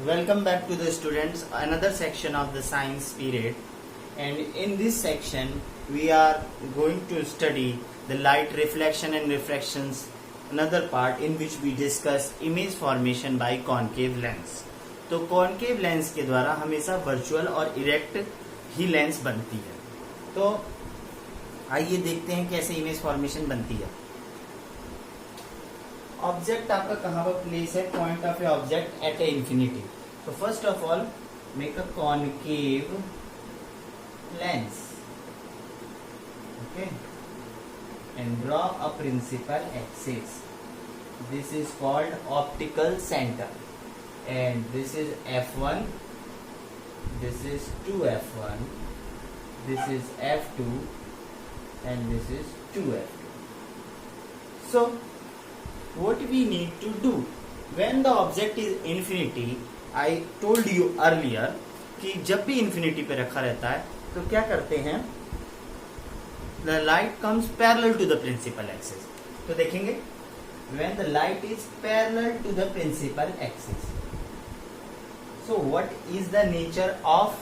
Welcome back to the students, another section of the science period, and in this section we are going to study the light reflection and refractions, another part in which we discuss image formation by concave lens. तो concave lens के द्वारा हमेशा virtual और erect ही lens बनती है। तो आइए देखते हैं कैसे इमेज फॉर्मेशन बनती है। ऑब्जेक्ट आपका कहाँ पर प्लेस है? Point of a object at a infinity. तो first of all make a concave lens, okay, and draw a principal axis. This is called optical center, and this is f1, this is 2f1, this is f2, and this is 2f2. So what we need to do when the object is infinity, I told you earlier कि जब भी infinity पे रखा रहता है तो क्या करते हैं, the light comes parallel to the principal axis. तो देखेंगे when the light is parallel to the principal axis. So what is the nature of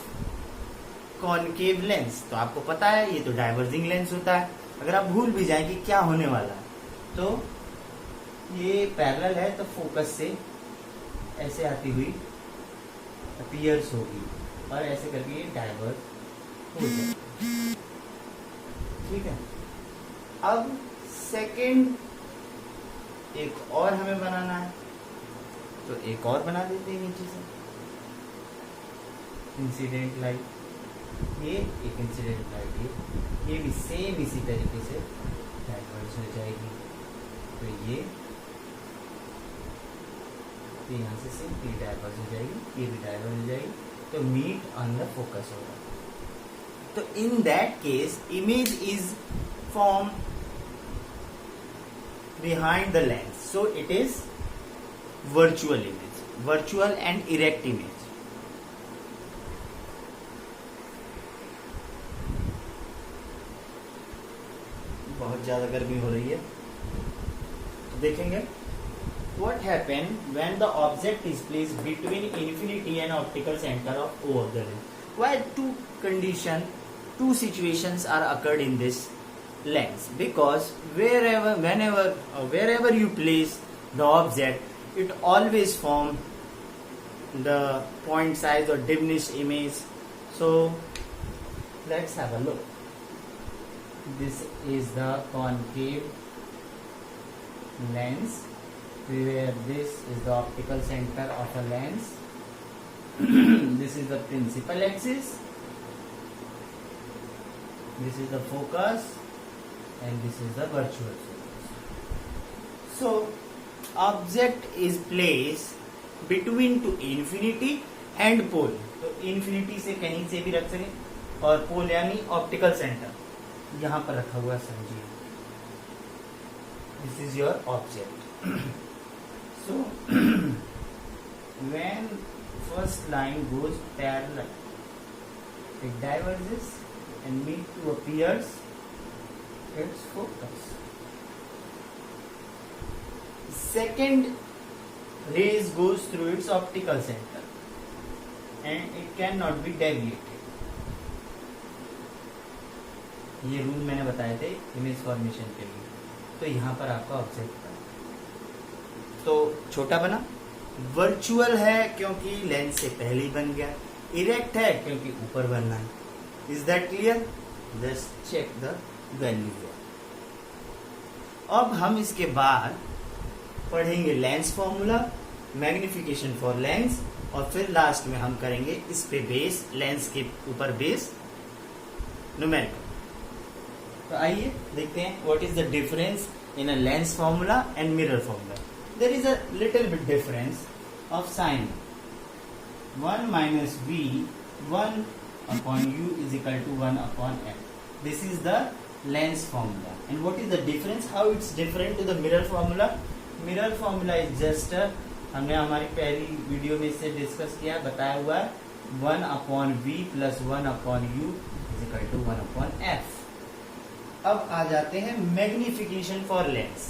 concave lens? तो आपको पता है ये तो डाइवर्जिंग लेंस होता है। अगर आप भूल भी जाएं कि क्या होने वाला है तो ये पैरेलल है तो फोकस से ऐसे आती हुई अपीयर्स होगी और ऐसे करके ये डाइवर्ज हो जाएगी। ठीक है, अब सेकेंड एक और हमें बनाना है तो एक और बना देते हैं नीचे से इंसिडेंट लाइट। ये एक इंसिडेंट लाइट ये भी सेम इसी तरीके से डाइवर्ज हो जाएगी। तो ये यहाँ से सिंपली डाइवर्ज हो जाएगी, ये भी डाइवर्ज हो जाएगी, तो मीट ऑन द फोकस होगा। तो in that case image is form behind the lens, so it is virtual image, virtual and erect image. बहुत ज्यादा गर्मी हो रही है तो देखेंगे what happen when the object is placed between infinity and optical center of O of the lens. Why two situations are occurred in this lens? Because wherever you place the object, it always form the point size or diminished image. So let's have a look. This is the concave lens, where this is the optical center of a lens. This is the principal axis, this is the focus, and this is the virtual focus. So object is placed between to infinity and pole. तो infinity से कहीं से भी रख सके और pole यानी optical center यहाँ पर रखा हुआ समझिए। This is your object. So when first line goes parallel, it diverges and meet to appears its focus. Second rays goes through its optical center and it cannot be deviated. ये rule मैंने बताए थे image formation के लिए। तो यहाँ पर आपका ऑब्जेक्ट बना, तो छोटा बना, वर्चुअल है क्योंकि लेंस से पहले ही बन गया, इरेक्ट है क्योंकि ऊपर बनना है। Is that clear? Just check the value. अब हम इसके बाद पढ़ेंगे lens formula, magnification for lens, और फिर लास्ट में हम करेंगे इस पे बेस, लेंस के ऊपर बेस न्यूमेरिकल। तो आइए देखते हैं what is the difference in a lens formula and mirror formula. There is a little bit difference of sign. 1 minus v 1 upon u is equal to 1 upon f. This is the lens formula. And what is the difference? How it's different to the mirror formula? Mirror formula is just हमने हमारी पहली video में इससे discuss किया, बताया हुआ है 1 upon v plus 1 upon u is equal to 1 upon f. अब आ जाते हैं मैग्निफिकेशन फॉर लेंस।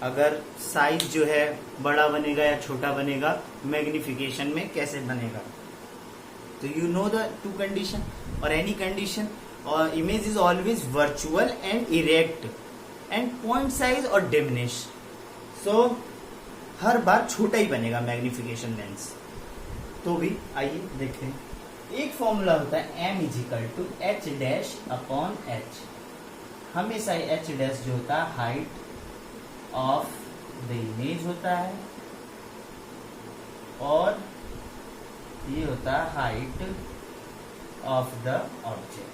अगर साइज जो है बड़ा बनेगा या छोटा बनेगा, मैग्निफिकेशन में कैसे बनेगा। तो you know the two condition और एनी कंडीशन, और image is always virtual and erect and point size और डिमिनिश। सो हर बार छोटा ही बनेगा मैग्निफिकेशन लेंस। तो भी आइए देखते हैं। एक फॉर्मूला होता है m is equal to h dash upon h. हमेशा एच डैश जो होता है हाइट ऑफ द इमेज होता है, और ये होता है हाइट ऑफ द ऑब्जेक्ट।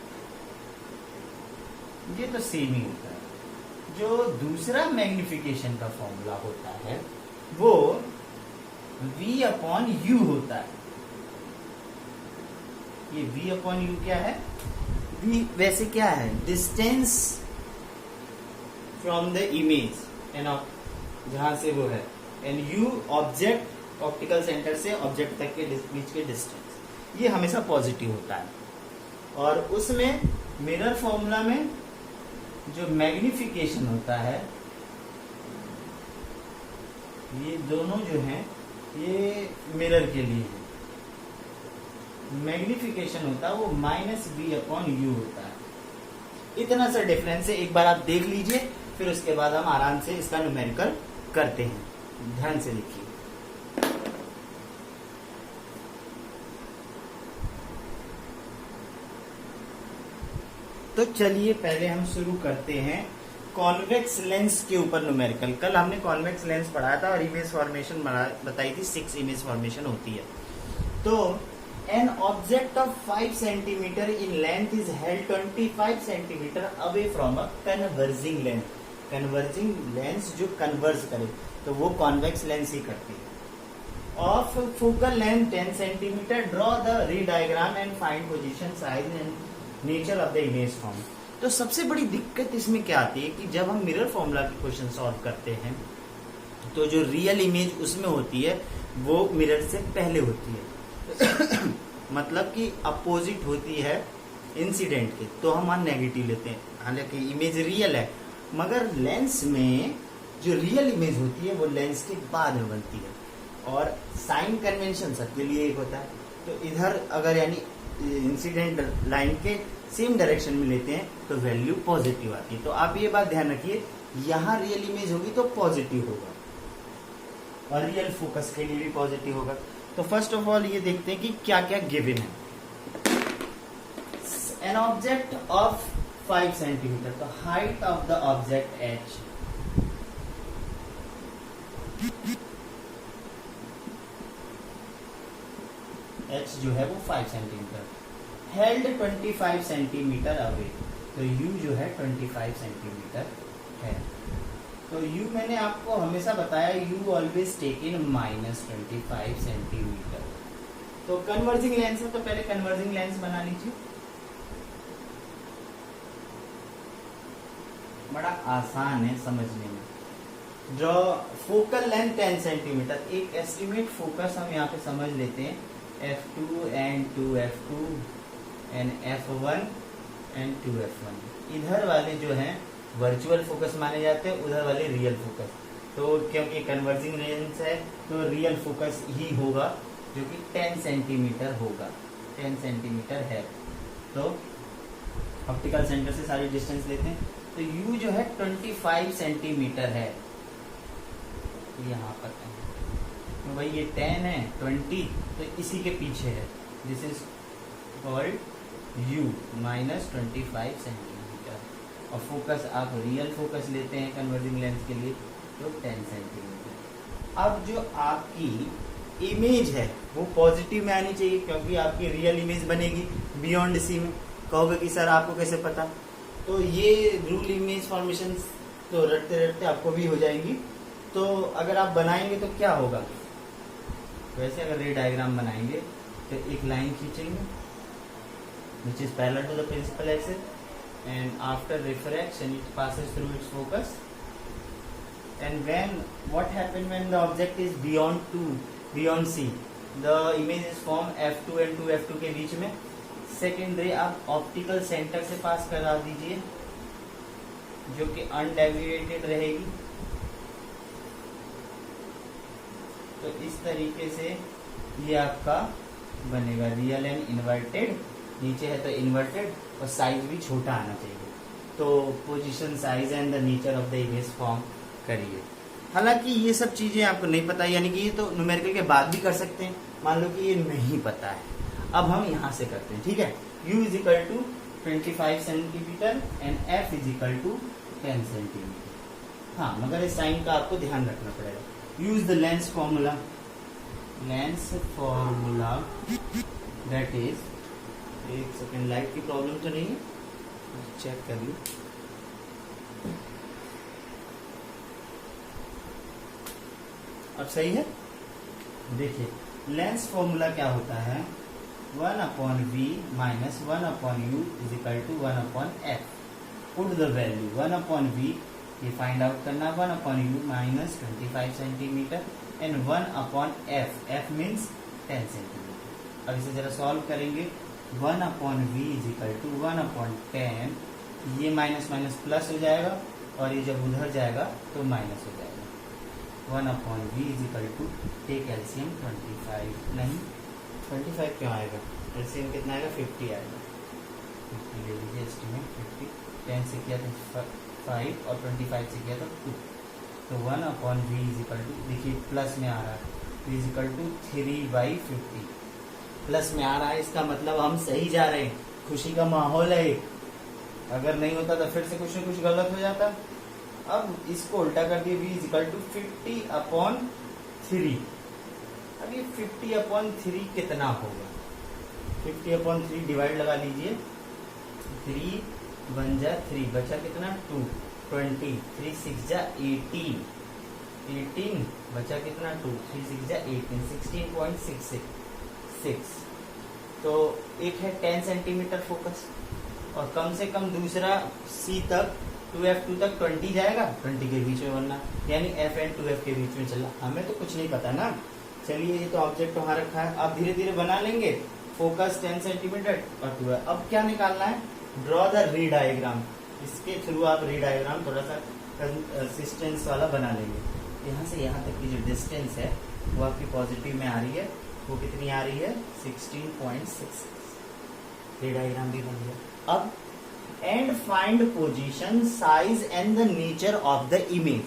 ये तो सेम ही होता है। जो दूसरा मैग्निफिकेशन का फॉर्मूला होता है वो v अपॉन यू होता है। ये v अपॉन यू क्या है? v वैसे क्या है? Distance from the image and जहां से वो है, and you object, optical centre से ऑब्जेक्ट तक के बीच के डिस्टेंस, ये हमेशा पॉजिटिव होता है। और उसमें मिरर फॉर्मूला में जो मैग्निफिकेशन होता है, ये दोनों जो हैं ये मिरर के लिए है। मैग्निफिकेशन होता है वो माइनस v अपॉन यू होता है। इतना सा डिफरेंस है, एक बार आप देख लीजिए, फिर उसके बाद हम आराम से इसका न्यूमेरिकल करते हैं। ध्यान से लिखिए। तो चलिए पहले हम शुरू करते हैं कॉन्वेक्स लेंस के ऊपर न्यूमेरिकल। कल हमने कॉन्वेक्स लेंस पढ़ाया था और इमेज फॉर्मेशन बताई थी, 6 इमेज फॉर्मेशन होती है। तो an object of 5 centimetre in length is held 25 centimetre away from a converging lens. Converging lens जो कन्वर्ज करे तो वो कॉन्वेक्स लेंस ही करती है। Of focal length 10 centimetre, draw the ray diagram and find position, size and nature of the image form. तो सबसे बड़ी दिक्कत इसमें क्या आती है कि जब हम मिरर फॉर्मूला की क्वेश्चन सॉल्व करते हैं तो जो रियल इमेज उसमें होती है वो मिरर से पहले होती है मतलब कि अपोजिट होती है इंसिडेंट के, तो हम वहां नेगेटिव लेते हैं। हालांकि इमेज रियल है, मगर लेंस में जो रियल इमेज होती है वो लेंस के बाद में बनती है। और साइन कन्वेंशन सबके लिए एक होता है। तो इधर अगर यानी इंसिडेंट लाइन के सेम डायरेक्शन में लेते हैं तो वैल्यू पॉजिटिव आती है। तो आप ये बात ध्यान रखिए, यहाँ रियल इमेज होगी तो पॉजिटिव होगा और रियल फोकस के लिए भी पॉजिटिव होगा। तो फर्स्ट ऑफ ऑल ये देखते हैं कि क्या क्या गिवन है। एन ऑब्जेक्ट ऑफ 5 सेंटीमीटर, तो height of the object h, h जो है वो 5 सेंटीमीटर, हेल्ड 25 सेंटीमीटर अवे, तो u जो है 25 सेंटीमीटर है। तो u मैंने आपको हमेशा बताया, u ऑलवेज टेक इन -25 सेंटीमीटर। तो कन्वर्जिंग लेंस है तो पहले कन्वर्जिंग लेंस बना लीजिए। बड़ा आसान है समझने में। ड्रॉ फोकल लेंथ 10 सेंटीमीटर, एक एस्टिमेट फोकस हम यहाँ पे समझ लेते हैं, f2 and 2f2 and f1 and 2f1। इधर वाले जो हैं वर्चुअल फोकस माने जाते हैं, उधर वाले रियल फोकस। तो क्योंकि कन्वर्जिंग लेंस है तो रियल फोकस ही होगा जो कि 10 सेंटीमीटर होगा, 10 सेंटीमीटर है। तो ऑप्टिकल सेंटर से सारी डिस्टेंस लेते हैं, तो u जो है 25 सेंटीमीटर है यहाँ पर। तो भाई ये 10 है, 20 तो इसी के पीछे है, this is called u -25 centimetre. और फोकस आप रियल फोकस लेते हैं कन्वर्जिंग लेंस के लिए तो 10 सेंटीमीटर। अब जो आपकी इमेज है वो पॉजिटिव में आनी चाहिए, क्योंकि आपकी रियल इमेज बनेगी बियॉन्ड सी में। कहोगे कि सर आपको कैसे पता? तो ये रूल इमेज फॉर्मेशन तो रटते रटते आपको भी हो जाएंगी। तो अगर आप बनाएंगे तो क्या होगा, वैसे अगर रे डायग्राम बनाएंगे तो एक लाइन खींचेंगे which is parallel to the principal axis, and after refraction it passes through its focus, and when what happen when the object is beyond C, the image is formed f2 and 2f2 के बीच में। Second रे आप optical centre से पास करा दीजिए जो कि undeviated रहेगी, तो इस तरीके से ये आपका बनेगा रियल एंड इन्वर्टेड, नीचे है तो इन्वर्टेड, और साइज भी छोटा आना चाहिए। तो position, size and the nature of the image form करिए। हालांकि ये सब चीजें आपको नहीं पता, यानी कि ये तो न्यूमेरिकल के बाद भी कर सकते हैं। मान लो कि ये नहीं पता है, अब हम यहाँ से करते हैं, ठीक है। u is equal to 25 centimetre and f is equal to 10 centimetre. हाँ, मगर इस साइन का आपको ध्यान रखना पड़ेगा। Use the lens formula, lens formula that is, एक सेकेंड, लाइट की प्रॉब्लम तो नहीं है, चेक कर लूं। अब सही है। देखिए लेंस फॉर्मूला क्या होता है, 1/v minus 1/u is equal to 1/f। Put the value 1/v, ये फाइंड आउट करना, 1/u minus 25 centimetre and 1/f, f means 10 centimetre. अब इसे जरा सॉल्व करेंगे, 1/v इज इक्वल टू 1/10, ये माइनस माइनस प्लस हो जाएगा और ये जब उधर जाएगा तो माइनस हो जाएगा। 1/v is equal to, take LCM 25, नहीं 25 क्यों आएगा, एलसीएम कितना आएगा, 50 आएगा। 50 ले लीजिए एस्टीमेट, 50 10 से किया तो 5 और 25 से किया तो 2, तो 1/v इज इक्वल टू, देखिए प्लस में आ रहा है, इज इक्वल टू 3/50, प्लस में आ रहा है, इसका मतलब हम सही जा रहे हैं, खुशी का माहौल है। अगर नहीं होता तो फिर से कुछ न कुछ गलत हो जाता। अब इसको उल्टा कर दिए, v इज इक्वल टू 50/3। अब ये 50/3 कितना होगा, 50/3 डिवाइड लगा लीजिए, 3 1 जा 3, बचा कितना 2, 20, 3 6 जा 18, 18 बचा कितना 2, 3 6 जा 18, 16.66। तो एक है 10 सेंटीमीटर फोकस, और कम से कम दूसरा C तक 2F2 तक 20 जाएगा, 20 के बीच में बनना, यानी F एंड 2F के बीच में चलना। हमें तो कुछ नहीं पता ना। चलिए ये तो ऑब्जेक्ट वहां रखा है, अब धीरे धीरे बना लेंगे। फोकस 10 सेंटीमीटर और 2F। अब क्या निकालना है, ड्रॉ द रे डायग्राम। इसके थ्रू आप रे डायग्राम थोड़ा सा कंसिस्टेंस वाला बना लेंगे। यहाँ से यहाँ तक की जो डिस्टेंस है वो आपकी पॉजिटिव में आ रही है, वो कितनी आ रही है, 16.6। रे डायग्राम भी बन गया। अब and find position, size and the nature of the image.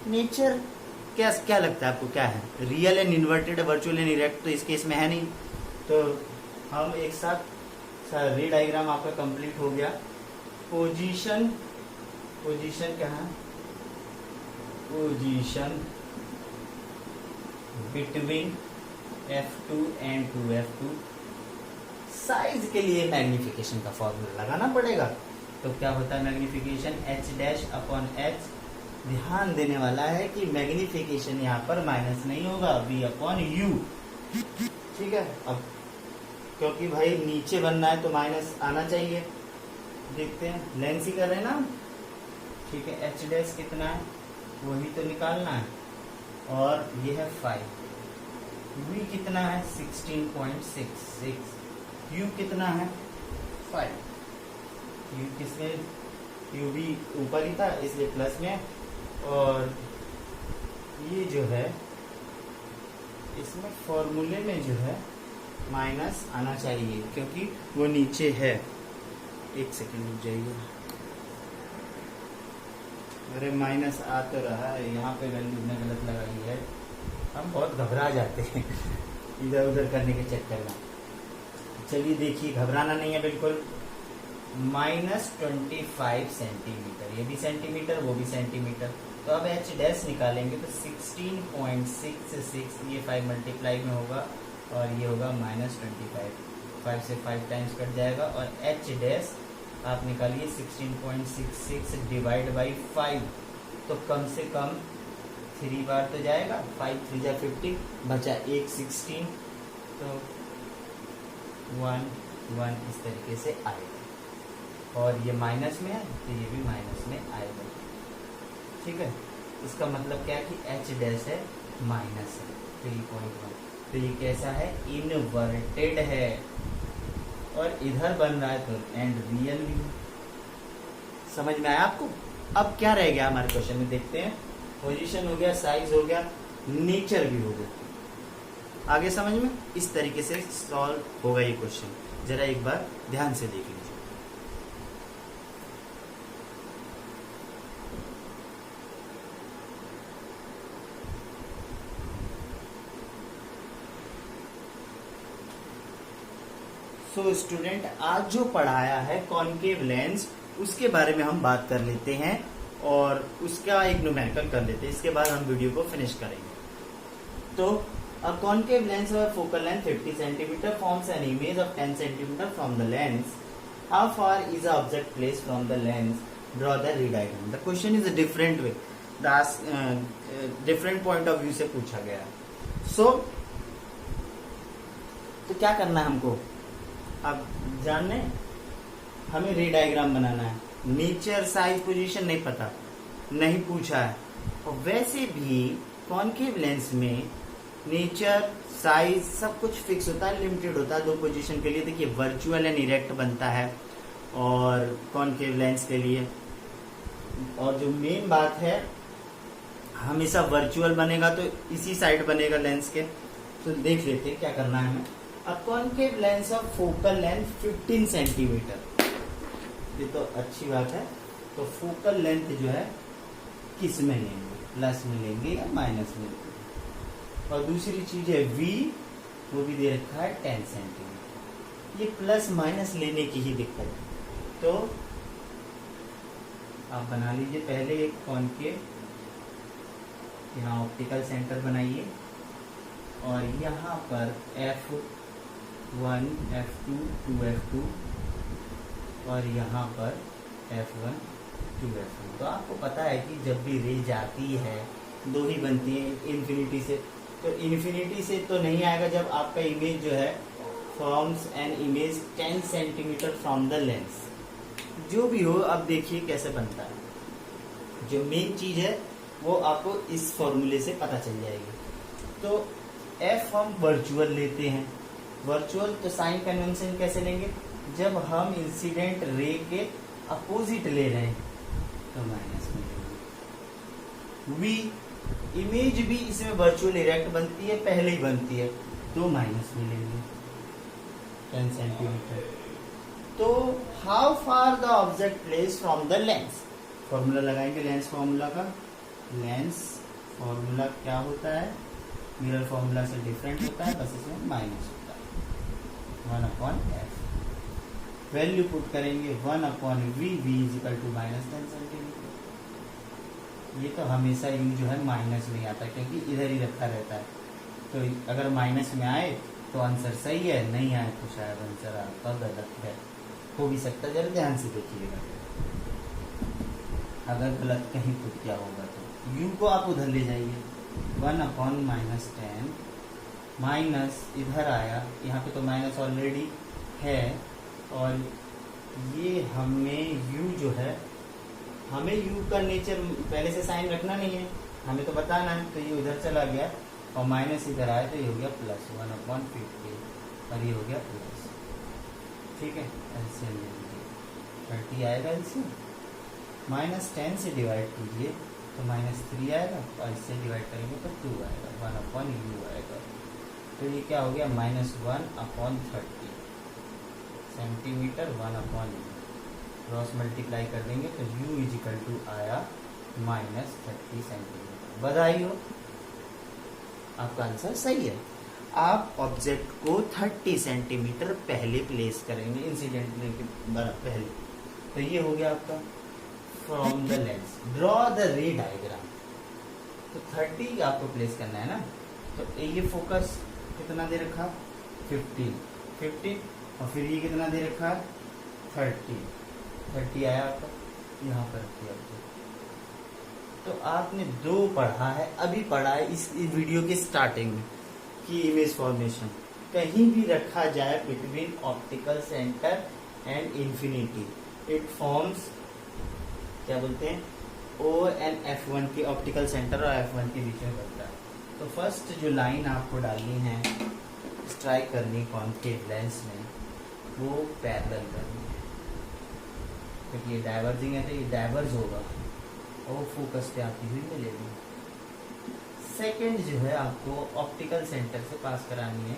Nature क्या लगता है आपको, क्या है, real and inverted, virtual and erect, तो इस केस में है नहीं। तो हम एक साथ रे डायग्राम आपका कंप्लीट हो गया। पोजीशन, पोजीशन क्या है, position between F2 and 2F2। Size के लिए मैग्निफिकेशन का फॉर्मूला लगाना पड़ेगा। तो क्या होता है मैग्निफिकेशन, H'/H। ध्यान देने वाला है कि मैग्निफिकेशन यहाँ पर माइनस नहीं होगा, V/U, ठीक है। अब क्योंकि भाई नीचे बनना है तो माइनस आना चाहिए। देखते हैं, लेंस ही कर रहे हैं ना, ठीक है। H' कितना है वही तो निकालना है, और ये है 5। V कितना है 16.66, U कितना है 5। U किसमें, U भी ऊपर ही था इसलिए प्लस में, और ये जो है इसमें फॉर्मूले में जो है माइनस आना चाहिए क्योंकि वो नीचे है। एक सेकंड रुक जाइए, अरे माइनस आ तो रहा है, यहाँ पे वैल्यू ने गलत लगाई है। हम बहुत घबरा जाते हैं इधर उधर करने के चक्कर में। चलिए देखिए, घबराना नहीं है बिल्कुल। -25 सेंटीमीटर, ये भी सेंटीमीटर वो भी सेंटीमीटर। तो अब H' निकालेंगे तो 16.66, ये 5 मल्टीप्लाई में होगा और ये होगा -25, 5 से 5 टाइम्स कट जाएगा, और H' आप निकालिए 16.66 डिवाइड बाई 5, तो कम से कम 3 बार तो जाएगा, 5 3 जा 50, बचा 1 16, तो 1 1 इस तरीके से आएगा। और ये माइनस में है तो ये भी माइनस में आएगा, ठीक है। इसका मतलब क्या है कि H' है माइनस है 3.1, तो ये कैसा है, इनवर्टेड है, और इधर बन रहा है तो एंड रियल भी। समझ में आया आपको। अब क्या रह गया हमारे क्वेश्चन में, देखते हैं। पोजीशन हो गया, साइज हो गया, नेचर भी हो गया। आगे समझ में? इस तरीके से सॉल्व होगा ये क्वेश्चन, जरा एक बार ध्यान से देख लीजिए। सो स्टूडेंट, आज जो पढ़ाया है कॉनकेव लेंस, उसके बारे में हम बात कर लेते हैं और उसका एक न्यूमेरिकल कर लेते हैं। इसके बाद हम वीडियो को फिनिश करेंगे। तो a concave lens of focal length 50 cm forms an image of 10 cm from the lens. How far is the object placed from the lens? Draw the ray diagram. The question is a different way. different point of view से पूछा गया। So तो क्या करना है हमको? अब जानने, हमें रे डायग्राम बनाना है। नेचर, साइज, पोजीशन नहीं पता, नहीं पूछा है। और वैसे भी कॉनकेव लेंस में नेचर, साइज सब कुछ फिक्स होता है, लिमिटेड होता है। दो पोजीशन के लिए देखिए वर्चुअल एंड इरेक्ट बनता है और कॉनकेव लेंस के लिए। और जो मेन बात है, हमेशा वर्चुअल बनेगा तो इसी साइड बनेगा लेंस के। तो देख लेते हैं क्या करना है हमें। A concave lens of focal length 15 centimetre, ये तो अच्छी बात है। तो फोकल लेंथ जो है किस में लेंगे, प्लस में लेंगे या माइनस में लेंगे। और दूसरी चीज है V, वो भी दे रखा है 10 सेंटीमीटर। ये प्लस माइनस लेने की ही दिक्कत है। तो आप बना लीजिए पहले एक कॉनकेव, यहाँ ऑप्टिकल सेंटर बनाइए और यहाँ पर F1, F2, 2F2 और यहाँ पर F1, 2F1। तो आपको पता है कि जब भी रे जाती है दो ही बनती है इन्फिनिटी से। तो इन्फिनिटी से तो नहीं आएगा जब आपका इमेज जो है forms an image 10 centimetre from the lens. जो भी हो, अब देखिए कैसे बनता है। जो मेन चीज है वो आपको इस फॉर्मूले से पता चल जाएगी। तो F हम वर्चुअल लेते हैं। वर्चुअल तो साइन कन्वेंशन कैसे लेंगे? जब हम इंसिडेंट रे के अपोजिट ले रहे हैं तो माइनस में लेंगे। V, इमेज भी इसमें वर्चुअल इरेक्ट बनती है, पहले ही बनती है, तो माइनस में लेंगे 10 सेंटीमीटर। तो how far the object place from the lens, formula लगाएंगे लेंस फॉर्मूला का। लेंस फॉर्मूला क्या होता है? मिरर फॉर्मूला से डिफरेंट होता है, बस इसमें माइनस होता है 1/f। वैल्यू पुट करेंगे 1/v, v is equal to -10 centimetre. ये तो हमेशा यू जो है माइनस में आता है क्योंकि इधर ही रखा रहता है। तो अगर माइनस में आए तो आंसर सही है, नहीं आए तो शायद आंसर आपका गलत है। हो भी सकता है, जरा ध्यान से देखिएगा। अगर गलत कहीं पुट किया होगा तो u को आप उधर ले जाइए, 1/-10 माइनस इधर आया, यहाँ पे तो माइनस ऑलरेडी है। और ये हमें u जो है, हमें u का नेचर पहले से साइन रखना नहीं है, हमें तो बताना है। तो ये उधर चला गया और माइनस इधर आया तो ये हो गया प्लस 1/50 और ये हो गया प्लस। ठीक है, एलसीएम ले लीजिए, 30 आएगा एलसीएम। -10 से डिवाइड कीजिए तो -3 आएगा और इससे डिवाइड करेंगे तो 2 आएगा, 1/u आएगा। तो ये क्या हो गया? -1/30 सेंटीमीटर 1/u। क्रॉस मल्टीप्लाई कर देंगे तो u इज इक्वल टू आया -30 सेंटीमीटर। बधाई हो, आपका आंसर सही है। आप ऑब्जेक्ट को 30 सेंटीमीटर पहले प्लेस करेंगे इंसिडेंट रे के पहले। तो ये हो गया आपका from the lens. Draw the रे डायग्राम। तो 30 आपको प्लेस करना है ना। तो ये फोकस कितना दे रखा? 15 और फिर ये कितना दे रखा? 30 आया आपका, यहाँ पर रखिए। तो आपने 2 पढ़ा है, अभी पढ़ा है इस वीडियो के स्टार्टिंग में कि इमेज फॉर्मेशन कहीं भी रखा जाए between optical centre and infinity, it forms, क्या बोलते हैं, O एंड F1 के ऑप्टिकल सेंटर और F1 के बीच में बनता है। तो फर्स्ट जो लाइन आपको डालनी है, स्ट्राइक करनी कॉनकेव लेंस में, वो पैरेलल करनी है क्योंकि ये डाइवर्जिंग है तो ये डाइवर्ज होगा और फोकस पे आती हुई मिलेगी। सेकंड जो है आपको ऑप्टिकल सेंटर से पास करानी है।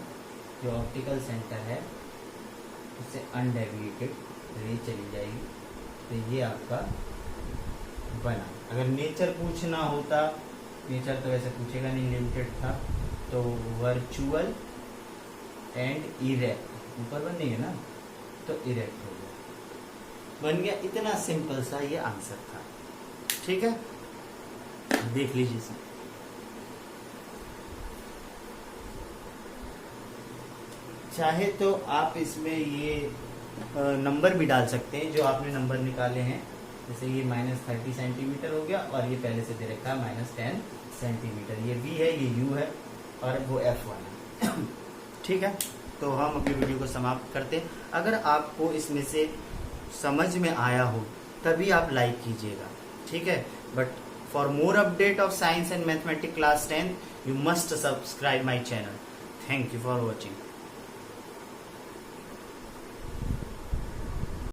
जो ऑप्टिकल सेंटर है उससे अनडेविएटेड रे चली जाएगी, तो ये आपका बना। अगर नेचर पूछना होता, नेचर तो वैसे पूछेगा नहीं, लिमिटेड था, तो वर्चुअल एंड इरेक्ट, ऊपर बनेगा ना तो इरेक्ट हो गया, बन गया। इतना सिंपल सा ये आंसर था। ठीक है, देख लीजिए इसे। चाहे तो आप इसमें ये नंबर भी डाल सकते हैं जो आपने नंबर निकाले हैं। जैसे ये -30 सेंटीमीटर हो गया और ये पहले से दे रखा है -10 सेंटीमीटर। ये V है, ये U है और वो F1 है। ठीक है, तो हम अपनी वीडियो को समाप्त करते हैं। अगर आपको इसमें से समझ में आया हो तभी आप लाइक कीजिएगा। ठीक है, but for more update of science and mathematics class 10 you must subscribe my channel. Thank you for watching.